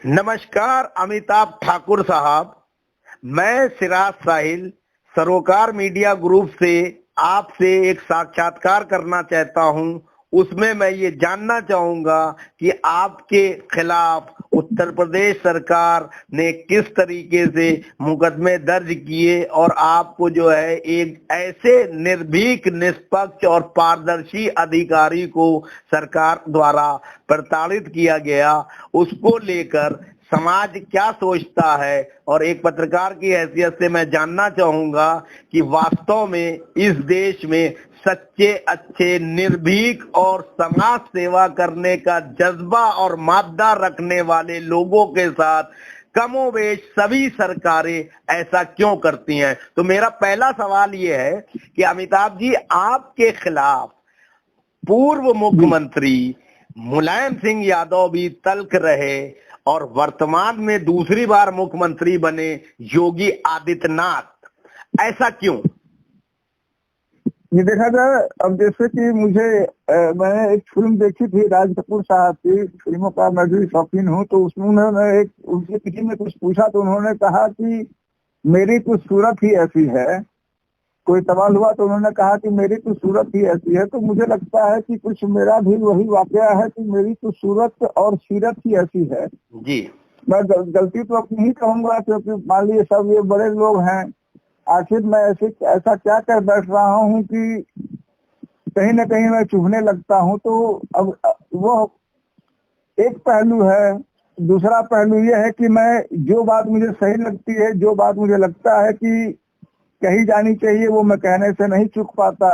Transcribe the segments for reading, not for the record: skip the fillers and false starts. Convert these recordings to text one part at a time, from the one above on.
नमस्कार अमिताभ ठाकुर साहब, मैं सिराज साहिल सरोकार मीडिया ग्रुप से आपसे एक साक्षात्कार करना चाहता हूं। उसमें मैं ये जानना चाहूंगा कि आपके खिलाफ उत्तर प्रदेश सरकार ने किस तरीके से मुकदमे दर्ज किए और आपको जो है एक ऐसे निर्भीक, निष्पक्ष और पारदर्शी अधिकारी को सरकार द्वारा प्रताड़ित किया गया, उसको लेकर समाज क्या सोचता है। और एक पत्रकार की हैसियत से मैं जानना चाहूंगा कि वास्तव में इस देश में सच्चे, अच्छे, निर्भीक और समाज सेवा करने का जज्बा और मादा रखने वाले लोगों के साथ कमोबेश सभी सरकारें ऐसा क्यों करती हैं। तो मेरा पहला सवाल ये है कि अमिताभ जी, आपके खिलाफ पूर्व मुख्यमंत्री मुलायम सिंह यादव भी तल्ख रहे और वर्तमान में दूसरी बार मुख्यमंत्री बने योगी आदित्यनाथ, ऐसा क्यों? ये देखा जाए, अब जैसे कि मैंने एक फिल्म देखी थी राज कपूर साहब की, फिल्मों का मैं भी शौकीन हूँ। तो उसमें उन्होंने उनसे किसी ने कुछ पूछा तो उन्होंने कहा कि मेरी तो सूरत ही ऐसी है। कोई सवाल हुआ तो उन्होंने कहा कि मेरी तो सूरत ही ऐसी है। तो मुझे लगता है कि कुछ मेरा भी वही वाकया है कि मेरी तो सूरत और सीरत ही ऐसी है जी। मैं गलती तो अपनी ही कहूंगा, क्योंकि मान लीजिए सब ये बड़े लोग हैं, आखिर मैं ऐसा क्या कर बैठ रहा हूँ कि कहीं ना कहीं मैं चुभने लगता हूँ। तो अब वो एक पहलू है। दूसरा पहलू ये है कि मैं जो बात मुझे सही लगती है, जो बात मुझे लगता है कि कही जानी चाहिए, वो मैं कहने से नहीं चूक पाता।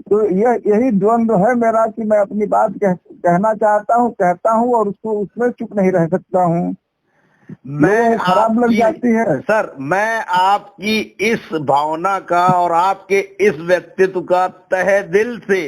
तो यही द्वंद्व है मेरा कि मैं अपनी बात कहना चाहता हूँ, कहता हूँ और उसको उसमें चुप नहीं रह सकता हूँ। मैं खराब लग जाती है। सर, मैं आपकी इस भावना का और आपके इस व्यक्तित्व का तहे दिल से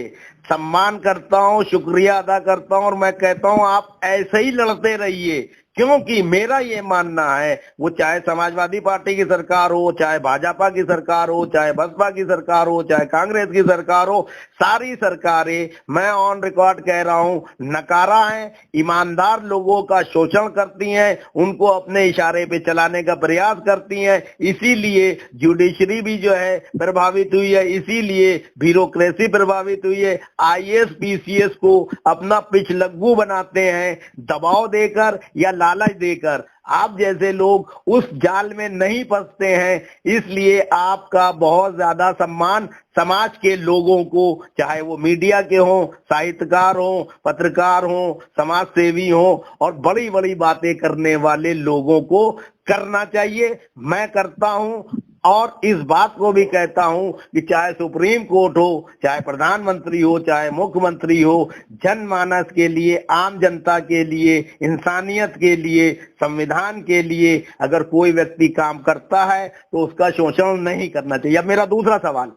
सम्मान करता हूँ, शुक्रिया अदा करता हूँ और मैं कहता हूँ आप ऐसे ही लड़ते रहिए, क्योंकि मेरा ये मानना है, वो चाहे समाजवादी पार्टी की सरकार हो, चाहे भाजपा की सरकार हो, चाहे बसपा की सरकार हो, चाहे कांग्रेस की सरकार हो, सारी सरकारें, मैं ऑन रिकॉर्ड कह रहा हूं, नकारा है, ईमानदार लोगों का शोषण करती हैं, उनको अपने इशारे पे चलाने का प्रयास करती हैं। इसीलिए जुडिशरी भी जो है प्रभावित हुई है, इसीलिए ब्यूरोक्रेसी प्रभावित हुई है। आईएएस पीसीएस को अपना पिछलग्गू बनाते हैं, दबाव देकर या लालच देकर। आप जैसे लोग उस जाल में नहीं फंसते हैं, इसलिए आपका बहुत ज्यादा सम्मान समाज के लोगों को, चाहे वो मीडिया के हों, साहित्यकार हों, पत्रकार हों, समाज सेवी हों और बड़ी बड़ी बातें करने वाले लोगों को करना चाहिए। मैं करता हूं और इस बात को भी कहता हूं कि चाहे सुप्रीम कोर्ट हो, चाहे प्रधानमंत्री हो, चाहे मुख्यमंत्री हो, जनमानस के लिए, आम जनता के लिए, इंसानियत के लिए, संविधान के लिए अगर कोई व्यक्ति काम करता है तो उसका शोषण नहीं करना चाहिए। अब मेरा दूसरा सवाल,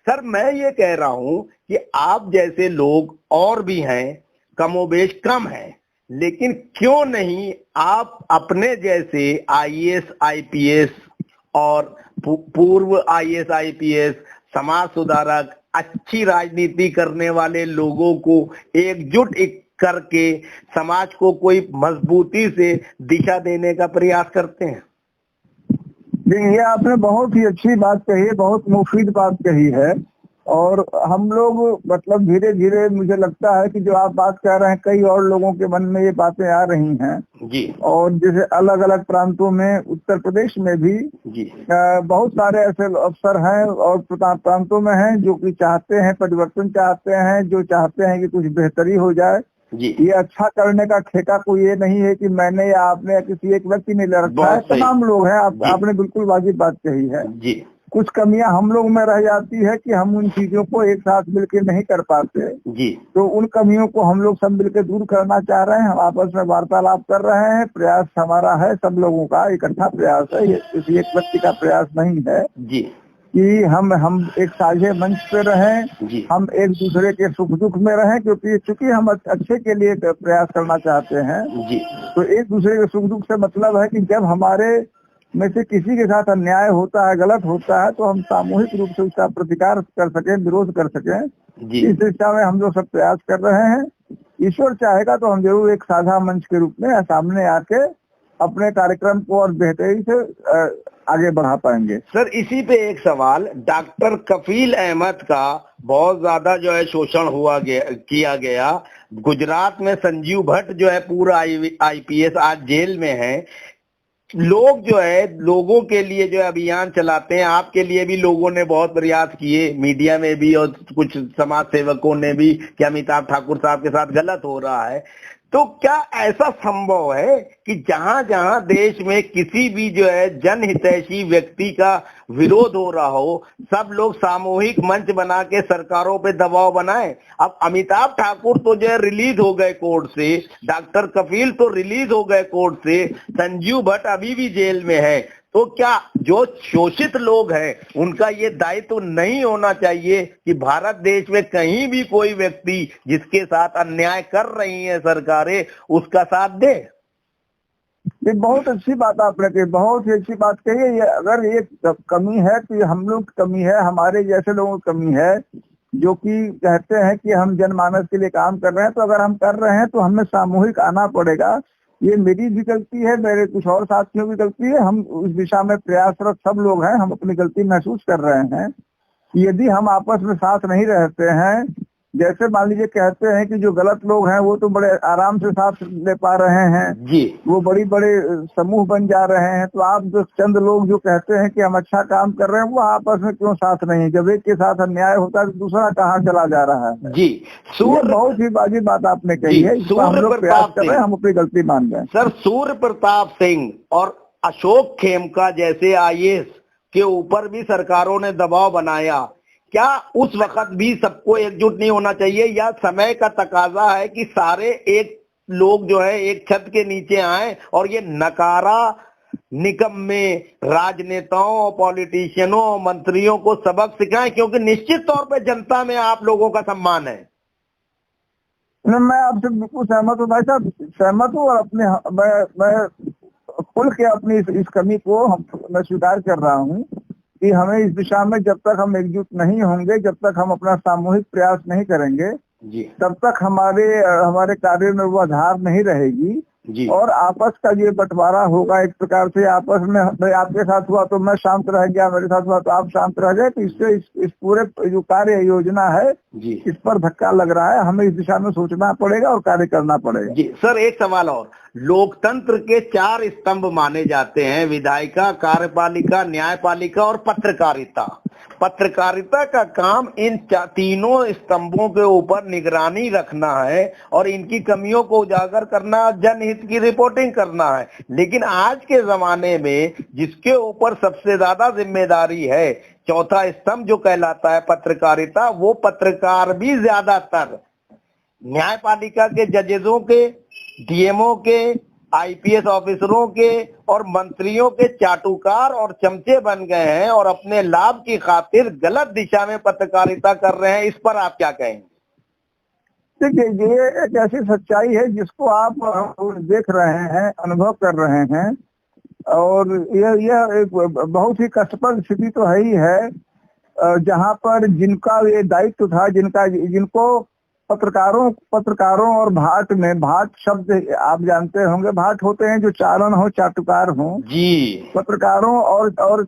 सर, मैं ये कह रहा हूं कि आप जैसे लोग और भी हैं, कमोबेश कम है, लेकिन क्यों नहीं आप अपने जैसे आईएएस आईपीएस और पूर्व आईएएस आईपीएस, समाज सुधारक, अच्छी राजनीति करने वाले लोगों को एकजुट करके समाज को कोई मजबूती से दिशा देने का प्रयास करते हैं? ये आपने बहुत ही अच्छी बात कही है, बहुत मुफीद बात कही है। और हम लोग मतलब धीरे धीरे मुझे लगता है कि जो आप बात कह रहे हैं, कई और लोगों के मन में ये बातें आ रही हैं जी। और जैसे अलग अलग प्रांतों में, उत्तर प्रदेश में भी जी बहुत सारे ऐसे अफसर हैं और प्रांतों में हैं जो कि चाहते हैं, परिवर्तन चाहते हैं, जो चाहते हैं कि कुछ बेहतरी हो जाए। जी। ये अच्छा करने का ठेका कोई ये नहीं है कि मैंने या आपने या किसी एक व्यक्ति ने ले रखा है, तमाम लोग हैं। आपने बिल्कुल वाजिब बात कही है। जी। कुछ कमियां हम लोग में रह जाती है कि हम उन चीजों को एक साथ मिलकर नहीं कर पाते। जी। तो उन कमियों को हम लोग सब मिलकर दूर करना चाह रहे हैं। हम आपस में वार्तालाप कर रहे हैं। प्रयास हमारा है, सब लोगों का इकट्ठा प्रयास है, ये किसी एक व्यक्ति का प्रयास नहीं है जी। कि हम एक साझे मंच पे रहें, हम एक दूसरे के सुख दुख में रहें, क्योंकि चूंकि हम अच्छे के लिए प्रयास करना चाहते हैं। जी। तो एक दूसरे के सुख दुख से मतलब है कि जब हमारे में से किसी के साथ अन्याय होता है, गलत होता है, तो हम सामूहिक रूप से उसका प्रतिकार कर सकें, विरोध कर सकें। इस दिशा में हम लोग सब प्रयास कर रहे हैं। ईश्वर चाहेगा तो हम जरूर एक साझा मंच के रूप में सामने आके अपने कार्यक्रम को और बेहतरी से आगे बढ़ा पाएंगे। सर इसी पे एक सवाल, डॉक्टर कफील अहमद का बहुत ज्यादा जो है शोषण किया गया। गुजरात में संजीव भट्ट जो है पूरा IPS आज जेल में है। लोग जो है लोगों के लिए जो है अभियान चलाते हैं, आपके लिए भी लोगों ने बहुत प्रयास किए, मीडिया में भी और कुछ समाज सेवकों ने भी, कि अमिताभ ठाकुर साहब के साथ गलत हो रहा है। तो क्या ऐसा संभव है कि जहां जहां देश में किसी भी जो है जनहितैषी व्यक्ति का विरोध हो रहा हो, सब लोग सामूहिक मंच बना के सरकारों पे दबाव बनाएं? अब अमिताभ ठाकुर तो जो है रिलीज हो गए कोर्ट से, डॉक्टर कफील तो रिलीज हो गए कोर्ट से, संजीव भट्ट अभी भी जेल में है। तो क्या जो शोषित लोग हैं उनका ये दायित्व नहीं होना चाहिए कि भारत देश में कहीं भी कोई व्यक्ति जिसके साथ अन्याय कर रही है सरकारें, उसका साथ दे? ये बहुत अच्छी बात आपने कही, बहुत ही अच्छी बात कही है। ये अगर ये कमी है तो ये हम लोग की कमी है, हमारे जैसे लोगों की कमी है, जो कि कहते हैं कि हम जनमानस के लिए काम कर रहे हैं। तो अगर हम कर रहे हैं तो हमें सामूहिक आना पड़ेगा। ये मेरी भी गलती है, मेरे कुछ और साथियों की गलती है, हम उस दिशा में प्रयासरत सब लोग हैं, हम अपनी गलती महसूस कर रहे हैं। यदि हम आपस में साथ नहीं रहते हैं, जैसे मान लीजिए कहते हैं कि जो गलत लोग हैं वो तो बड़े आराम से साथ ले पा रहे हैं जी, वो बड़ी बड़े समूह बन जा रहे हैं, तो आप जो चंद लोग जो कहते हैं कि हम अच्छा काम कर रहे हैं, वो आपस में क्यों साथ नहीं है? जब एक के साथ अन्याय होता है तो दूसरा कहाँ चला जा रहा है? जी। ये बहुत ही वाजिब बात आपने कही है, इसको हम लोग प्रयास कर रहे हैं, हम अपनी गलती मान रहे हैं। सर सूर्य प्रताप सिंह और अशोक खेमका जैसे IAS के ऊपर भी सरकारों ने दबाव बनाया, क्या उस वक्त भी सबको एकजुट नहीं होना चाहिए, या समय का तकाजा है कि सारे एक लोग जो है एक छत के नीचे आए और ये नकारा निकम्मे राजनेताओं, पॉलिटिशियनों, मंत्रियों को सबक सिखाएं? क्योंकि निश्चित तौर पे जनता में आप लोगों का सम्मान है। मैं आपसे बिल्कुल सहमत हूँ भाई साहब, सहमत हूँ, और अपने मैं खुल के अपनी इस कमी को मैं स्वीकार कर रहा हूँ कि हमें इस दिशा में जब तक हम एकजुट नहीं होंगे, जब तक हम अपना सामूहिक प्रयास नहीं करेंगे जी, तब तक हमारे कार्य में वो आधार नहीं रहेगी जी, और आपस का ये बंटवारा होगा एक प्रकार से। आपस में भाई आपके साथ हुआ तो मैं शांत रह गया, मेरे साथ हुआ तो आप शांत रह गए, तो इससे इस पूरे जो कार्य योजना है जी, इस पर धक्का लग रहा है। हमें इस दिशा में सोचना पड़ेगा और कार्य करना पड़ेगा। जी। सर एक सवाल और, लोकतंत्र के 4 स्तंभ माने जाते हैं, विधायिका, कार्यपालिका, न्यायपालिका और पत्रकारिता। पत्रकारिता का काम इन तीनों स्तंभों के ऊपर निगरानी रखना है और इनकी कमियों को उजागर करना, जनहित की रिपोर्टिंग करना है। लेकिन आज के जमाने में जिसके ऊपर सबसे ज्यादा जिम्मेदारी है, चौथा स्तंभ जो कहलाता है पत्रकारिता, वो पत्रकार भी ज्यादातर न्यायपालिका के जजेसों के, DMO के, IPS ऑफिसरों के और मंत्रियों के चाटुकार और चमचे बन गए हैं और अपने लाभ की खातिर गलत दिशा में पत्रकारिता कर रहे हैं। इस पर आप क्या कहेंगे? देखिए, ये एक ऐसी सच्चाई है जिसको आप देख रहे हैं, अनुभव कर रहे हैं, और यह एक बहुत ही कष्टप्रद स्थिति तो है ही है, जहां पर जिनका ये दायित्व था, जिनको पत्रकारों और भाट में, भाट शब्द आप जानते होंगे, भाट होते हैं जो चारण हो, चाटुकार हो जी, पत्रकारों और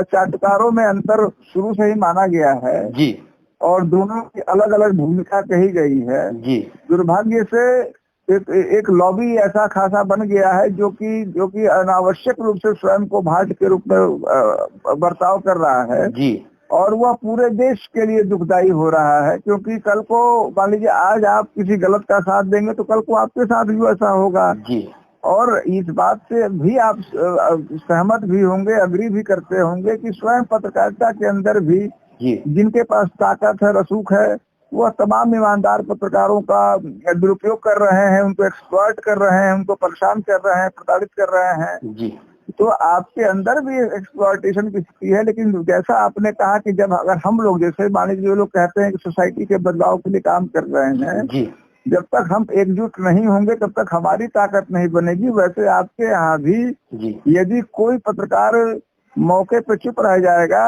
चाटुकारों में अंतर शुरू से ही माना गया है जी, और दोनों की अलग अलग भूमिका कही गई है। जी, दुर्भाग्य से एक लॉबी ऐसा खासा बन गया है जो कि अनावश्यक रूप से स्वयं को भाट के रूप में बर्ताव कर रहा है जी, और वह पूरे देश के लिए दुखदाई हो रहा है। क्योंकि कल को मान लीजिए आज आप किसी गलत का साथ देंगे तो कल को आपके साथ भी ऐसा होगा, जी, और इस बात से भी आप सहमत भी होंगे, अग्री भी करते होंगे कि स्वयं पत्रकारिता के अंदर भी जिनके पास ताकत है, रसूख है, वह तमाम ईमानदार पत्रकारों का दुरुपयोग कर रहे हैं, उनको एक्सप्लॉइट कर रहे हैं, उनको परेशान कर रहे हैं, प्रताड़ित कर रहे हैं। जी। तो आपके अंदर भी एक्सप्लॉइटेशन की स्थिति है। लेकिन जैसा आपने कहा कि जब अगर हम लोग, जैसे मान लीजिए जो लोग कहते हैं कि सोसाइटी के बदलाव के लिए काम कर रहे हैं, जी, जब तक हम एकजुट नहीं होंगे तब तक हमारी ताकत नहीं बनेगी। वैसे आपके यहाँ भी यदि कोई पत्रकार मौके पे चुप रह जाएगा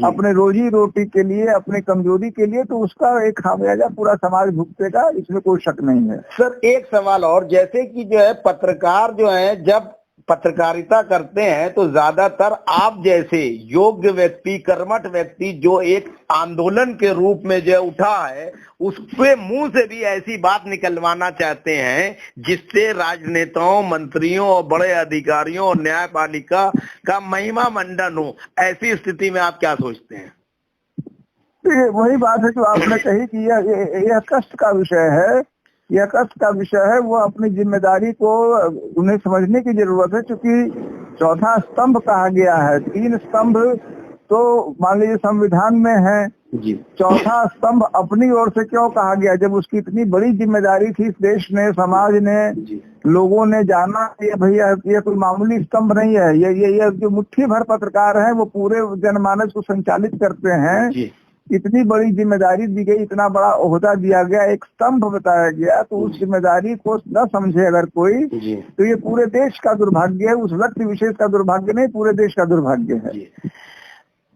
अपने रोजी रोटी के लिए, अपनी कमजोरी के लिए, तो उसका एक खामियाजा पूरा समाज भुगतेगा, इसमें कोई शक नहीं है। सर एक सवाल और, जैसे कि जो है पत्रकार जो है जब पत्रकारिता करते हैं तो ज्यादातर आप जैसे योग्य व्यक्ति, कर्मठ व्यक्ति जो एक आंदोलन के रूप में जो उठा है, उसके मुंह से भी ऐसी बात निकलवाना चाहते हैं जिससे राजनेताओं, मंत्रियों और बड़े अधिकारियों और न्यायपालिका का महिमा मंडन हो। ऐसी स्थिति में आप क्या सोचते हैं? वही बात है जो आपने कही कि यह कष्ट का विषय है, यह कष्ट का विषय है। वो अपनी जिम्मेदारी को उन्हें समझने की जरूरत है, क्योंकि चौथा स्तंभ कहा गया है। 3 स्तंभ तो मान लीजिए संविधान में है, चौथा स्तंभ अपनी ओर से क्यों कहा गया? जब उसकी इतनी बड़ी जिम्मेदारी थी, देश ने, समाज ने, लोगों ने जाना ये भैया ये कोई मामूली स्तंभ नहीं है। ये जो मुट्ठी भर पत्रकार हैं वो पूरे जनमानस को संचालित करते हैं। इतनी बड़ी जिम्मेदारी दी गई, इतना बड़ा ओहदा दिया गया, एक स्तंभ बताया गया, तो उस जिम्मेदारी को न समझे अगर कोई, तो ये पूरे देश का दुर्भाग्य है। उस व्यक्ति विशेष का दुर्भाग्य नहीं, पूरे देश का दुर्भाग्य है।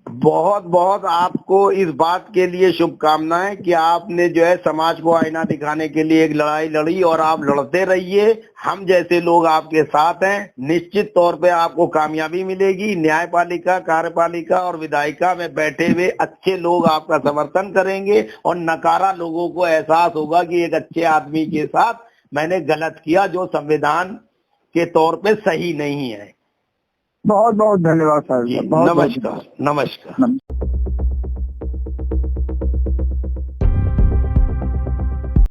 बहुत बहुत आपको इस बात के लिए शुभकामनाएं कि आपने जो है समाज को आईना दिखाने के लिए एक लड़ाई लड़ी, और आप लड़ते रहिए। हम जैसे लोग आपके साथ हैं। निश्चित तौर पे आपको कामयाबी मिलेगी। न्यायपालिका, कार्यपालिका और विधायिका में बैठे हुए अच्छे लोग आपका समर्थन करेंगे, और नकारा लोगों को एहसास होगा कि एक अच्छे आदमी के साथ मैंने गलत किया, जो संविधान के तौर पे सही नहीं है। बहुत बहुत धन्यवाद सर। नमस्कार। नमस्कार।